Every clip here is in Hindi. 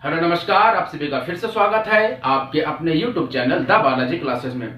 हेलो नमस्कार, आप सभी का फिर से स्वागत है आपके अपने YouTube channel the Balaji classes में।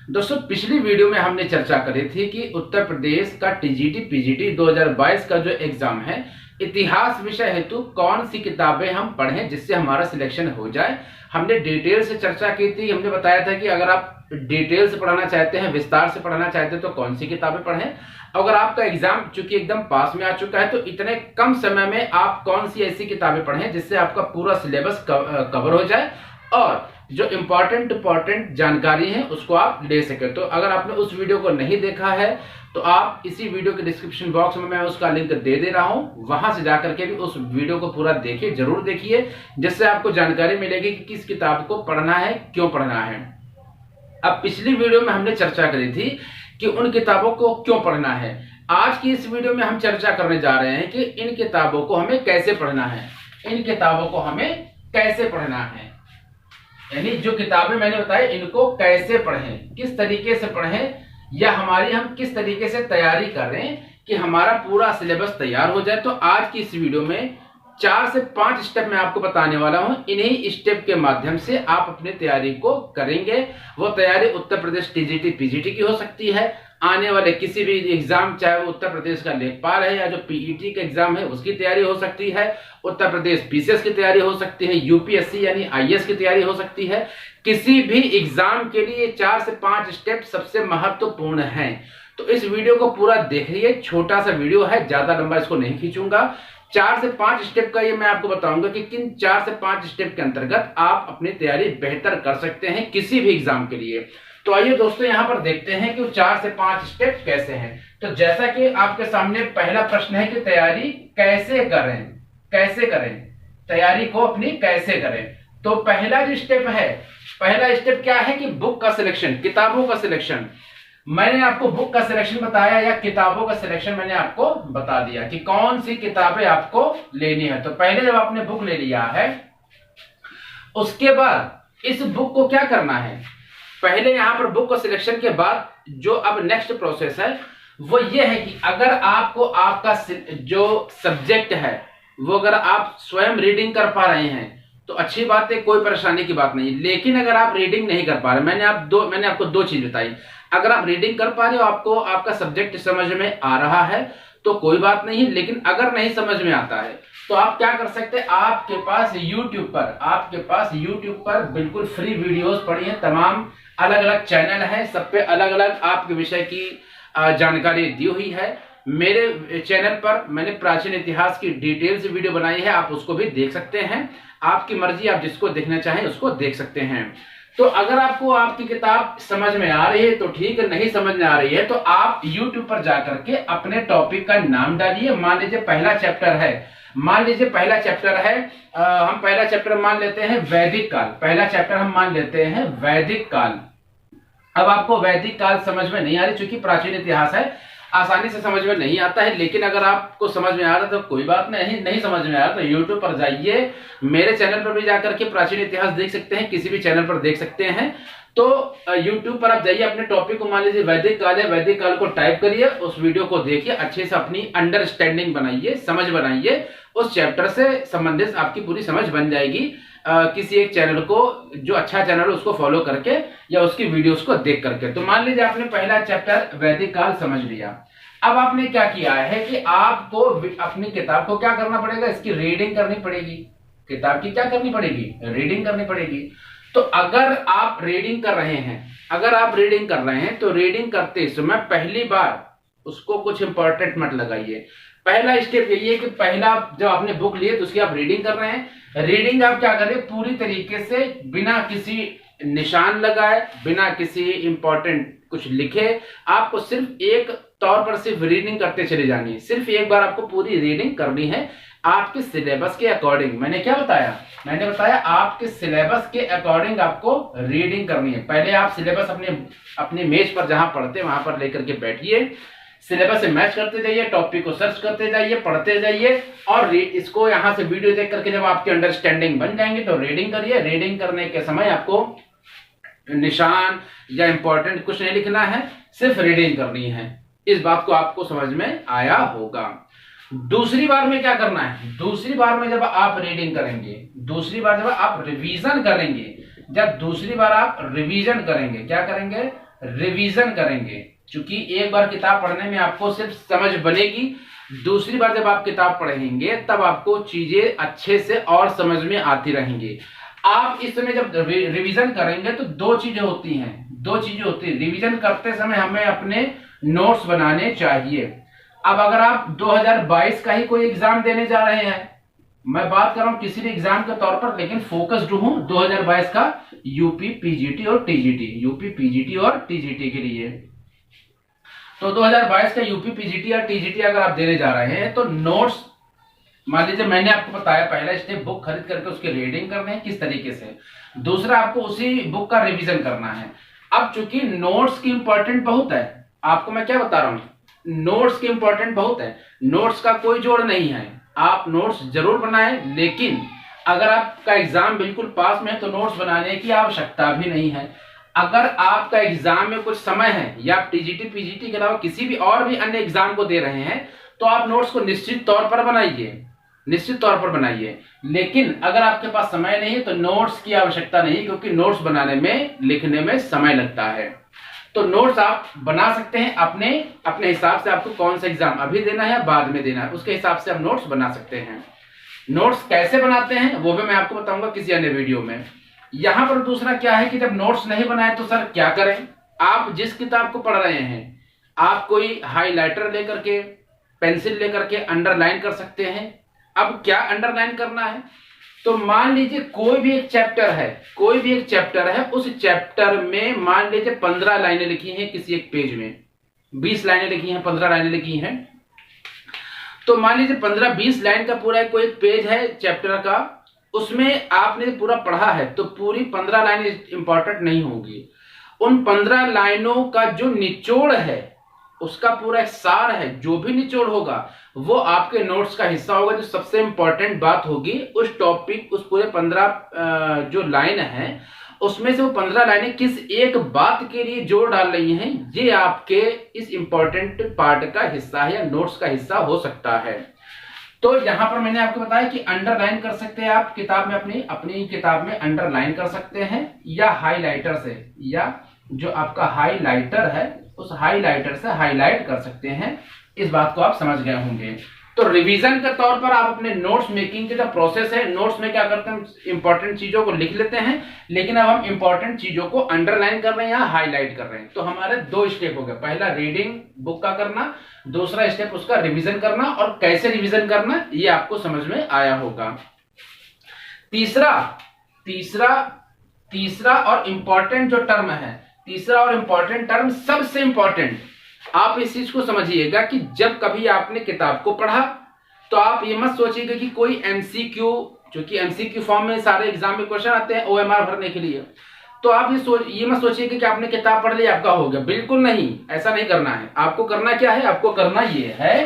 दोस्तों, पिछली वीडियो में हमने चर्चा करी थी कि उत्तर प्रदेश का टीजीटी पीजीटी 2022 का जो एग्जाम है, इतिहास विषय हेतु कौन सी किताबें हम पढ़ें जिससे हमारा सिलेक्शन हो जाए। हमने डिटेल से चर्चा की थी। हमने बताया था कि अगर आप डिटेल से पढ़ना चाहते हैं, विस्तार से पढ़ना चाहते हैं तो कौन सी किताबें पढ़ें। अगर आपका एग्जाम चूंकि एकदम पास में आ चुका है तो इतने कम समय में आप कौन सी ऐसी किताबें पढ़ें जिससे आपका पूरा सिलेबस कवर हो जाए और जो इंपॉर्टेंट जानकारी है उसको आप ले सके। तो अगर आपने उस वीडियो को नहीं देखा है तो आप इसी वीडियो के डिस्क्रिप्शन बॉक्स में मैं उसका लिंक दे रहा हूं, वहां से जाकर के भी उस वीडियो को पूरा देखिए, जरूर देखिए, जिससे आपको जानकारी मिलेगी कि किस किताब को पढ़ना है, क्यों पढ़ना है। अब पिछली वीडियो में हमने चर्चा करी थी कि उन किताबों को क्यों पढ़ना है। आज की इस वीडियो में हम चर्चा करने जा रहे हैं कि इन किताबों को हमें कैसे पढ़ना है। इन किताबों को हमें कैसे पढ़ना है, यानी जो किताबें मैंने बताई इनको कैसे पढ़ें, किस तरीके से पढ़ें, या हम किस तरीके से तैयारी करें कि हमारा पूरा सिलेबस तैयार हो जाए। तो आज की इस वीडियो में 4 से 5 स्टेप मैं आपको बताने वाला हूं। इन्हीं स्टेप के माध्यम से आप अपनी तैयारी को करेंगे। वो तैयारी उत्तर प्रदेश टीजीटी पीजीटी की हो सकती है, आने वाले किसी भी एग्जाम, चाहे वो उत्तर प्रदेश का लेखपाल है या जो पीईटी का एग्जाम है उसकी तैयारी हो सकती है, उत्तर प्रदेश पीसीएस की तैयारी हो सकती है, यूपीएससी यानी आईएएस की तैयारी हो सकती है। किसी भी एग्जाम के लिए 4 से 5 स्टेप सबसे महत्वपूर्ण है। तो इस वीडियो को पूरा देखिए, छोटा सा वीडियो है, ज्यादा लंबा इसको नहीं खींचूंगा। 4 से 5 स्टेप का ये मैं आपको बताऊंगा कि किन 4 से 5 स्टेप के अंतर्गत आप अपनी तैयारी बेहतर कर सकते हैं किसी भी एग्जाम के लिए। तो आइए दोस्तों, यहां पर देखते हैं कि 4 से 5 स्टेप कैसे हैं। तो जैसा कि आपके सामने पहला प्रश्न है कि तैयारी कैसे करें, कैसे करें, तैयारी को अपनी कैसे करें। तो पहला जो स्टेप है, पहला स्टेप क्या है कि बुक का सिलेक्शन, किताबों का सिलेक्शन। मैंने आपको बुक का सिलेक्शन बताया या किताबों का सिलेक्शन मैंने आपको बता दिया कि कौन सी किताबें आपको लेनी है। तो पहले जब आपने बुक ले लिया है, उसके बाद इस बुक को क्या करना है, पहले यहां पर बुक का सिलेक्शन के बाद जो अब नेक्स्ट प्रोसेस है वो ये है कि अगर आपको आपका जो सब्जेक्ट है वो अगर आप स्वयं रीडिंग कर पा रहे हैं तो अच्छी बात है, कोई परेशानी की बात नहीं। लेकिन अगर आप रीडिंग नहीं कर पा रहे, मैंने आपको दो चीज बताई। अगर आप रीडिंग कर पा रहे हो, आपको आपका सब्जेक्ट समझ में आ रहा है तो कोई बात नहीं। लेकिन अगर नहीं समझ में आता है तो आप क्या कर सकते हैं, आपके पास यूट्यूब पर बिल्कुल फ्री वीडियोस पड़ी हैं, तमाम अलग अलग चैनल है, सब पे अलग अलग आपके विषय की जानकारी दी हुई है। मेरे चैनल पर मैंने प्राचीन इतिहास की डिटेल से वीडियो बनाई है, आप उसको भी देख सकते हैं। आपकी मर्जी, आप जिसको देखना चाहें उसको देख सकते हैं। तो अगर आपको आपकी किताब समझ में आ रही है तो ठीक है, नहीं समझ में आ रही है तो आप YouTube पर जाकर के अपने टॉपिक का नाम डालिए। मान लीजिए पहला चैप्टर है, हम पहला चैप्टर मान लेते हैं वैदिक काल। पहला चैप्टर हम मान लेते हैं वैदिक काल। अब आपको वैदिक काल समझ में नहीं आ रही, क्योंकि प्राचीन इतिहास है, आसानी से समझ में नहीं आता है। लेकिन अगर आपको समझ में आ रहा है तो कोई बात नहीं समझ में आ रहा तो YouTube पर जाइए, मेरे चैनल पर भी जाकर के प्राचीन इतिहास देख सकते हैं, किसी भी चैनल पर देख सकते हैं। तो YouTube पर आप जाइए, अपने टॉपिक को मान लीजिए वैदिक काल है, वैदिक काल को टाइप करिए, उस वीडियो को देखिए, अच्छे से अपनी अंडरस्टैंडिंग बनाइए, समझ बनाइए, उस चैप्टर से संबंधित आपकी पूरी समझ बन जाएगी। किसी एक चैनल को, जो अच्छा चैनल उसको फॉलो करके या उसकी वीडियोस को देख करके। तो मान लीजिए आपने पहला चैप्टर वैदिक काल समझ लिया। अब आपने क्या किया है कि आपको अपनी किताब को क्या करना पड़ेगा, इसकी रीडिंग करनी पड़ेगी। किताब की क्या करनी पड़ेगी, रीडिंग करनी पड़ेगी। तो अगर आप रीडिंग कर रहे हैं तो रीडिंग करते समय पहली बार उसको कुछ इंपॉर्टेंट मत लगाइए। पहला स्टेप यही है कि पहला जब आपने बुक लिए तो उसकी आप रीडिंग कर रहे हैं, रीडिंग आप क्या करें, पूरी तरीके से बिना किसी निशान लगाए, बिना किसी इंपॉर्टेंट कुछ लिखे, आपको सिर्फ एक तौर पर सिर्फ रीडिंग करते चले जानी है। सिर्फ एक बार आपको पूरी रीडिंग करनी है आपके सिलेबस के अकॉर्डिंग। मैंने क्या बताया, मैंने बताया आपके सिलेबस के अकॉर्डिंग आपको रीडिंग करनी है। पहले आप सिलेबस अपने मेज पर जहां पढ़ते वहां पर लेकर के बैठिए, सिलेबस से मैच करते जाइए, टॉपिक को सर्च करते जाइए, पढ़ते जाइए, और इसको यहां से वीडियो देख करके जब आपकी अंडरस्टैंडिंग बन जाएंगे तो रीडिंग करिए। रीडिंग करने के समय आपको निशान या इंपॉर्टेंट कुछ नहीं लिखना है, सिर्फ रीडिंग करनी है। इस बात को आपको समझ में आया होगा। दूसरी बार में क्या करना है, दूसरी बार में जब आप रीडिंग करेंगे, दूसरी बार जब आप रिवीजन करेंगे, जब दूसरी बार आप रिवीजन करेंगे, क्या करेंगे, रिवीजन करेंगे। क्योंकि एक बार किताब पढ़ने में आपको सिर्फ समझ बनेगी, दूसरी बार जब आप किताब पढ़ेंगे तब आपको चीजें अच्छे से और समझ में आती रहेंगी। आप इस समय जब रिवीजन करेंगे तो दो चीजें होती हैं, दो चीजें होती हैं। रिवीजन करते समय हमें अपने नोट्स बनाने चाहिए। अब अगर आप 2022 का ही कोई एग्जाम देने जा रहे हैं, मैं बात कर रहा हूं किसी भी एग्जाम के तौर पर, लेकिन फोकस्ड हूं 2022 का यूपी पीजीटी और टीजीटी, यूपी पीजीटी और टीजीटी के लिए। तो 2022 का यूपी पीजीटी या टीजीटी अगर आप देने जा रहे हैं तो नोट्स, मान लीजिए मैंने आपको बताया पहला स्टेप बुक खरीद करके उसकी रीडिंग करना है किस तरीके से, दूसरा आपको उसी बुक का रिवीजन करना है। अब चूंकि नोट्स की इंपॉर्टेंट बहुत है, आपको मैं क्या बता रहा हूं, नोट्स की इंपॉर्टेंट बहुत है, नोट्स का कोई जोड़ नहीं है, आप नोट्स जरूर बनाएं, लेकिन अगर आपका एग्जाम बिल्कुल पास में है तो नोट्स बनाने की आवश्यकता भी नहीं है। अगर आपका एग्जाम में कुछ समय है या आप टीजीटी पीजीटी के अलावा किसी भी और भी अन्य एग्जाम को दे रहे हैं तो आप नोट्स को निश्चित तौर पर बनाइए, निश्चित तौर पर बनाइए। लेकिन अगर आपके पास समय नहीं है तो नोट्स की आवश्यकता नहीं, क्योंकि नोट्स बनाने में, लिखने में समय लगता है। तो नोट्स आप बना सकते हैं अपने अपने हिसाब से, आपको कौन सा एग्जाम अभी देना है या बाद में देना है उसके हिसाब से आप नोट्स बना सकते हैं। नोट्स कैसे बनाते हैं वो भी मैं आपको बताऊंगा किसी अन्य वीडियो में। यहां पर दूसरा क्या है कि जब नोट्स नहीं बनाए तो सर क्या करें, आप जिस किताब को पढ़ रहे हैं आप कोई हाइलाइटर लेकर के, पेंसिल लेकर के अंडरलाइन कर सकते हैं। अब क्या अंडरलाइन करना है, तो मान लीजिए कोई भी एक चैप्टर है, कोई भी एक चैप्टर है, उस चैप्टर में मान लीजिए 15 लाइनें लिखी हैं, किसी एक पेज में 20 लाइनें लिखी हैं, 15 लाइनें लिखी हैं, तो मान लीजिए 15-20 लाइन का पूरा कोई एक पेज है चैप्टर का, उसमें आपने पूरा पढ़ा है तो पूरी 15 लाइन इंपॉर्टेंट नहीं होगी। उन 15 लाइनों का जो निचोड़ है, उसका पूरा एक सार है, जो भी निचोड़ होगा वो आपके नोट्स का हिस्सा होगा। जो सबसे इंपॉर्टेंट बात होगी उस टॉपिक, उस पूरे 15 जो लाइन है उसमें से वो 15 लाइनें किस एक बात के लिए जोड़ डाल रही हैं, ये आपके इस इंपॉर्टेंट पार्ट का हिस्सा है या नोट्स का हिस्सा हो सकता है। तो यहां पर मैंने आपको बताया कि अंडरलाइन कर सकते हैं आप किताब में, अपनी किताब में अंडरलाइन कर सकते हैं, या हाइलाइटर से, या जो आपका हाइलाइटर है उस हाइलाइटर से हाईलाइट कर सकते हैं। इस बात को आप समझ गए होंगे। तो रिवीजन के तौर पर आप अपने नोट्स मेकिंग के जो प्रोसेस है, नोट्स में क्या करते हैं, इंपॉर्टेंट चीजों को लिख लेते हैं, लेकिन अब हम इंपॉर्टेंट चीजों को अंडरलाइन कर रहे हैं या हाईलाइट कर रहे हैं। तो हमारे दो स्टेप हो गए, पहला रीडिंग बुक का करना, दूसरा स्टेप उसका रिवीजन करना। और कैसे रिवीजन करना ये आपको समझ में आया होगा। तीसरा तीसरा तीसरा और इंपॉर्टेंट जो टर्म है, तीसरा और इंपॉर्टेंट टर्म, सबसे इंपॉर्टेंट, आप इस चीज को समझिएगा कि जब कभी आपने किताब को पढ़ा तो आप ये मत सोचिएगा कि कोई एमसीक्यू, क्योंकि एमसीक्यू फॉर्म में सारे एग्जाम में क्वेश्चन आते हैं ओएमआर भरने के लिए, तो आप ये मत सोचिएगा कि आपने किताब पढ़ ली आपका हो गया। बिल्कुल नहीं, ऐसा नहीं करना है। आपको करना क्या है, आपको करना ये है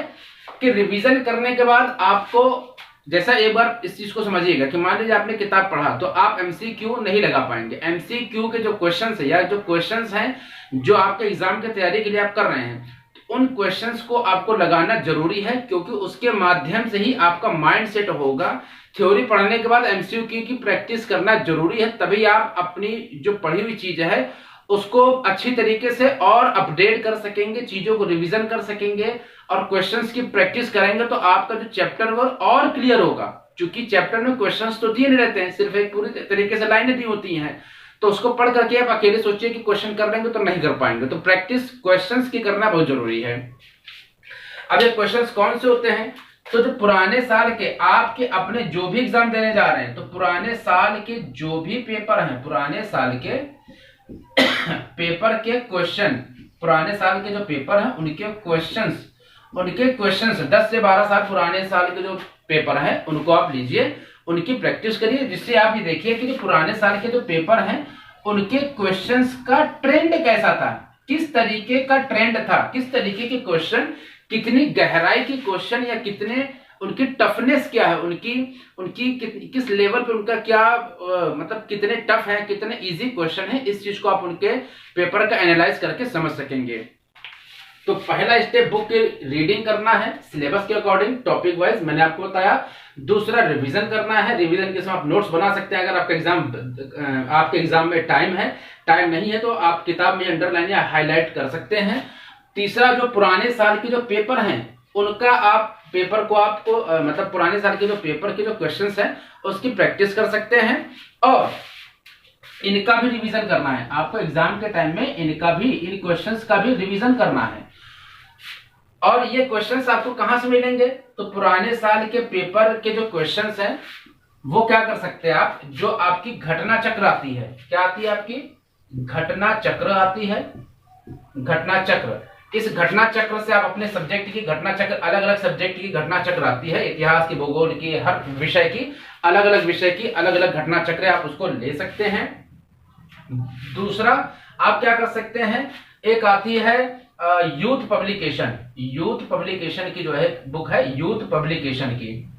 कि रिवीजन करने के बाद आपको, जैसा एक बार इस चीज को समझिएगा कि मान लीजिए आपने किताब पढ़ा तो आप एमसीक्यू नहीं लगा पाएंगे। एमसीक्यू के जो क्वेश्चंस है या जो क्वेश्चंस हैं जो आपके एग्जाम की तैयारी के लिए आप कर रहे हैं, उन क्वेश्चंस को आपको लगाना जरूरी है, क्योंकि उसके माध्यम से ही आपका माइंड सेट होगा। थ्योरी पढ़ने के बाद एमसीक्यू की प्रैक्टिस करना जरूरी है, तभी आप अपनी जो पढ़ी हुई चीज है उसको अच्छी तरीके से और अपडेट कर सकेंगे, चीजों को रिवीजन कर सकेंगे और क्वेश्चंस की प्रैक्टिस करेंगे तो आपका जो चैप्टर वो और क्लियर होगा। क्योंकि चैप्टर में क्वेश्चंस तो दिए नहीं रहते हैं, सिर्फ एक पूरी तरीके से लाइनें दी होती हैं, तो उसको पढ़ करके आप अकेले सोचिए कि क्वेश्चन कर लेंगे तो नहीं कर पाएंगे। तो प्रैक्टिस क्वेश्चंस की करना बहुत जरूरी है। अब ये क्वेश्चंस कौन से होते हैं, तो जो पुराने साल के आपके अपने जो भी एग्जाम देने जा रहे हैं, तो पुराने साल के जो भी पेपर हैं, पुराने साल के पेपर के क्वेश्चन, पुराने साल के जो पेपर हैं उनके क्वेश्चंस 10 से 12 साल पुराने साल के जो पेपर हैं उनको आप लीजिए, उनकी प्रैक्टिस करिए, जिससे आप ये देखिए कि जो पुराने साल के जो पेपर हैं उनके क्वेश्चंस का ट्रेंड कैसा था, किस तरीके का ट्रेंड था, किस तरीके के क्वेश्चन, कितनी गहराई के क्वेश्चन या कितने उनकी टफनेस क्या है, उनकी किस लेवल पे उनका क्या मतलब कितने टफ है, कितने इजी क्वेश्चन है, इस चीज को आप उनके पेपर का एनालाइज करके समझ सकेंगे। तो पहला स्टेप बुक की रीडिंग करना है सिलेबस के अकॉर्डिंग टॉपिक वाइज, मैंने आपको बताया। दूसरा रिवीजन करना है, रिवीजन के समय आप नोट्स बना सकते हैं अगर आपके एग्जाम में टाइम है। टाइम नहीं है तो आप किताब में अंडरलाइन या हाईलाइट कर सकते हैं। तीसरा, जो पुराने साल के जो पेपर हैं उनका आप पेपर को आपको मतलब पुराने साल के जो पेपर के जो क्वेश्चंस हैं उसकी प्रैक्टिस कर सकते हैं, और इनका भी रिवीजन करना है आपको एग्जाम के टाइम में। इन क्वेश्चंस का भी रिवीजन करना है। और ये क्वेश्चंस आपको कहां से मिलेंगे, तो पुराने साल के पेपर के जो क्वेश्चंस हैं वो क्या कर सकते हैं आप, जो आपकी घटना चक्र आती है, क्या आती है आपकी घटना चक्र आती है, घटना चक्र। इस घटना चक्र से आप अपने सब्जेक्ट की घटना चक्र, अलग अलग सब्जेक्ट की घटना चक्र आती है, इतिहास की, भूगोल की, हर विषय की अलग अलग विषय की अलग अलग घटना चक्र, आप उसको ले सकते हैं। दूसरा, आप क्या कर सकते हैं, एक आती है यूथ पब्लिकेशन की जो है बुक है यूथ पब्लिकेशन की।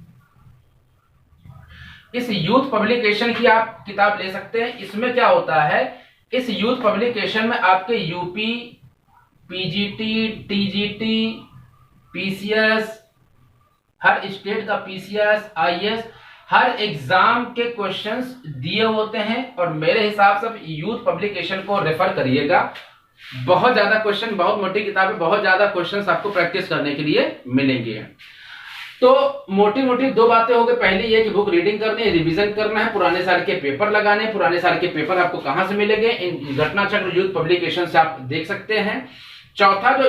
इस यूथ पब्लिकेशन की आप किताब ले सकते हैं। इसमें क्या होता है, इस यूथ पब्लिकेशन में आपके यूपी, पीजीटी, टीजीटी, पीसीएस, हर स्टेट का पीसीएस, आईएएस, हर एग्जाम के क्वेश्चंस दिए होते हैं। और मेरे हिसाब से यूथ पब्लिकेशन को रेफर करिएगा। बहुत ज्यादा क्वेश्चन, बहुत मोटी किताब है, बहुत ज्यादा क्वेश्चंस आपको प्रैक्टिस करने के लिए मिलेंगे। तो मोटी मोटी दो बातें हो गई। पहली ये कि बुक रीडिंग करनी है, रिवीजन करना है, पुराने साल के पेपर लगाने। पुराने साल के पेपर आपको कहां से मिलेंगे, इन घटना चक्र यूथ पब्लिकेशन से आप देख सकते हैं। चौथा जो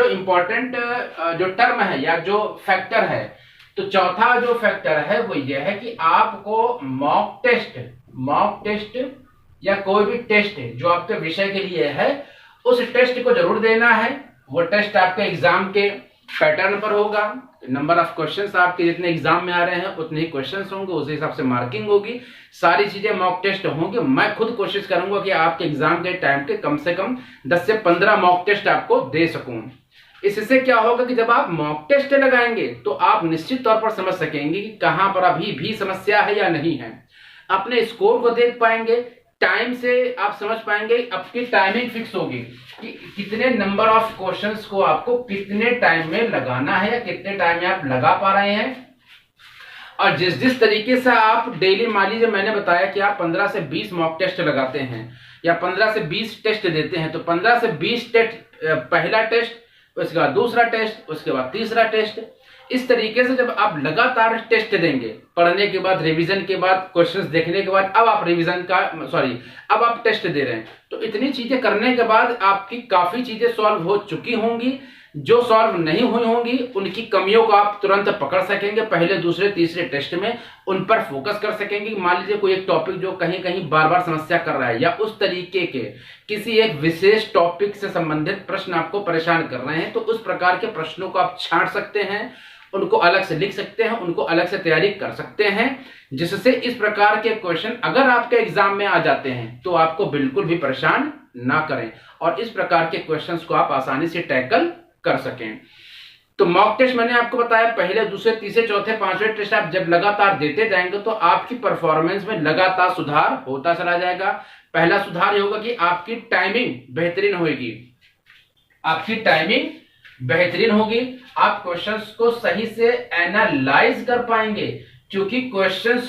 इंपॉर्टेंट जो टर्म है या जो फैक्टर है, तो चौथा जो फैक्टर है वो ये है कि आपको मॉक टेस्ट या कोई भी टेस्ट जो आपके विषय के लिए है उस टेस्ट को जरूर देना है। वो टेस्ट आपके एग्जाम के पैटर्न पर होगा। नंबर ऑफ क्वेश्चंस आपके जितने एग्जाम में आ रहे हैं उतने ही क्वेश्चंस होंगे, उस हिसाब से मार्किंग होगी। सारी चीजें मॉक टेस्ट होंगे। मैं खुद कोशिश करूंगा कि आपके एग्जाम के टाइम के कम से कम 10 से 15 मॉक टेस्ट आपको दे सकूं। इससे क्या होगा कि जब आप मॉक टेस्ट लगाएंगे तो आप निश्चित तौर पर समझ सकेंगे कि कहां पर अभी भी समस्या है या नहीं है। अपने स्कोर को देख पाएंगे, टाइम से आप समझ पाएंगे, आपकी टाइमिंग फिक्स होगी कि कितने नंबर ऑफ क्वेश्चंस को आपको कितने टाइम में लगाना है या कितने टाइम में आप लगा पा रहे हैं। और जिस तरीके से आप डेली, मान लीजिए मैंने बताया कि आप 15 से 20 मॉक टेस्ट लगाते हैं या 15 से 20 टेस्ट देते हैं, तो 15 से 20 टेस्ट, पहला टेस्ट, उसके बाद दूसरा टेस्ट, उसके बाद तीसरा टेस्ट। इस तरीके से जब आप लगातार टेस्ट देंगे, पढ़ने के बाद, रिवीजन के बाद, क्वेश्चंस देखने के बाद, अब आप टेस्ट दे रहे हैं, तो इतनी चीजें करने के बाद आपकी काफी चीजें सॉल्व हो चुकी होंगी। जो सॉल्व नहीं हुई होंगी उनकी कमियों को आप तुरंत पकड़ सकेंगे, पहले, दूसरे, तीसरे टेस्ट में उन पर फोकस कर सकेंगे। मान लीजिए कोई एक टॉपिक जो कहीं कहीं बार बार समस्या कर रहा है या उस तरीके के किसी एक विशेष टॉपिक से संबंधित प्रश्न आपको परेशान कर रहे हैं, तो उस प्रकार के प्रश्नों को आप छांट सकते हैं, उनको अलग से लिख सकते हैं, उनको अलग से तैयारी कर सकते हैं, जिससे इस प्रकार के क्वेश्चन अगर आपके एग्जाम में आ जाते हैं तो आपको बिल्कुल भी परेशान ना करें और इस प्रकार के क्वेश्चंस को आप आसानी से टैकल कर सकें। तो मॉक टेस्ट मैंने आपको बताया, पहले, दूसरे, तीसरे, चौथे, पांचवें टेस्ट आप जब लगातार देते जाएंगे तो आपकी परफॉर्मेंस में लगातार सुधार होता चला जाएगा। पहला सुधार ये होगा कि आपकी टाइमिंग बेहतरीन होगी, आप क्वेश्चंस को सही से एनालाइज कर पाएंगे, क्योंकि क्वेश्चन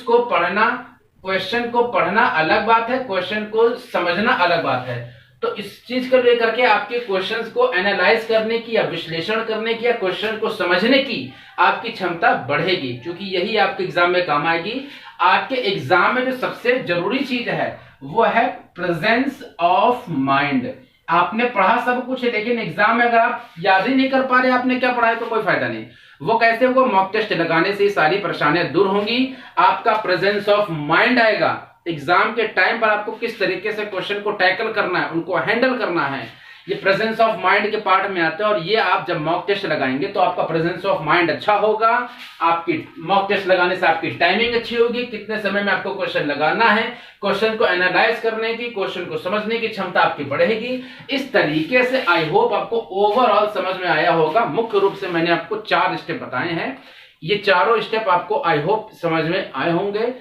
को पढ़ना अलग बात है, क्वेश्चन को समझना अलग बात है। तो इस चीज को लेकर के आपके क्वेश्चंस को एनालाइज करने की या विश्लेषण करने की या क्वेश्चन को समझने की आपकी क्षमता बढ़ेगी, क्योंकि यही आपके एग्जाम में काम आएगी। आपके एग्जाम में जो सबसे जरूरी चीज है वो है प्रेजेंस ऑफ माइंड। आपने पढ़ा सब कुछ है, लेकिन एग्जाम में अगर आप याद ही नहीं कर पा रहे आपने क्या पढ़ा है तो कोई फायदा नहीं। वो कैसे होगा, मॉक टेस्ट लगाने से सारी परेशानियां दूर होंगी, आपका प्रेजेंस ऑफ माइंड आएगा। एग्जाम के टाइम पर आपको किस तरीके से क्वेश्चन को टैकल करना है, उनको हैंडल करना है, ये प्रेजेंस ऑफ माइंड के पार्ट में आता है। और ये आप जब मॉक टेस्ट लगाएंगे तो आपका प्रेजेंस ऑफ माइंड अच्छा होगा। आपकी मॉक टेस्ट लगाने से आपकी टाइमिंग अच्छी होगी, कितने समय में आपको क्वेश्चन लगाना है, क्वेश्चन को एनालाइज करने की, क्वेश्चन को समझने की क्षमता आपकी बढ़ेगी। इस तरीके से आई होप आपको ओवरऑल समझ में आया होगा। मुख्य रूप से मैंने आपको 4 स्टेप बताए हैं, ये चारों स्टेप आपको आई होप समझ में आए होंगे,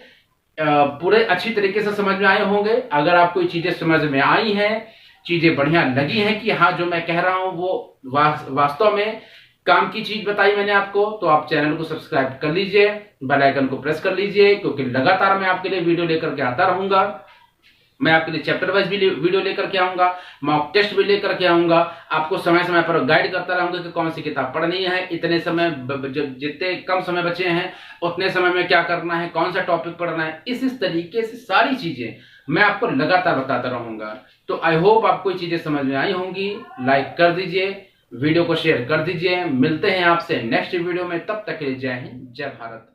पूरे अच्छी तरीके से समझ में आए होंगे। अगर आपको ये चीजें समझ में आई हैं चीजें बढ़िया लगी हैं कि हाँ जो मैं कह रहा हूं वो वास्तव में काम की चीज बताई मैंने आपको, तो आप चैनल को सब्सक्राइब कर लीजिए, बेल आइकन को प्रेस कर लीजिए, क्योंकि लगातार मैं आपके लिए वीडियो लेकर के आता रहूंगा। मैं आपके लिए चैप्टर वाइज भी वीडियो लेकर के आऊंगा, मॉक टेस्ट भी लेकर के आऊंगा, आपको समय समय पर गाइड करता रहूंगा कि कौन सी किताब पढ़नी है, इतने समय जितने कम समय बचे हैं उतने समय में क्या करना है, कौन सा टॉपिक पढ़ना है, इस तरीके से सारी चीजें मैं आपको लगातार बताता रहूंगा। तो आई होप आपको ये चीजें समझ में आई होंगी। लाइक कर दीजिए, वीडियो को शेयर कर दीजिए। मिलते हैं आपसे नेक्स्ट वीडियो में, तब तक के लिए जय हिंद, जय भारत।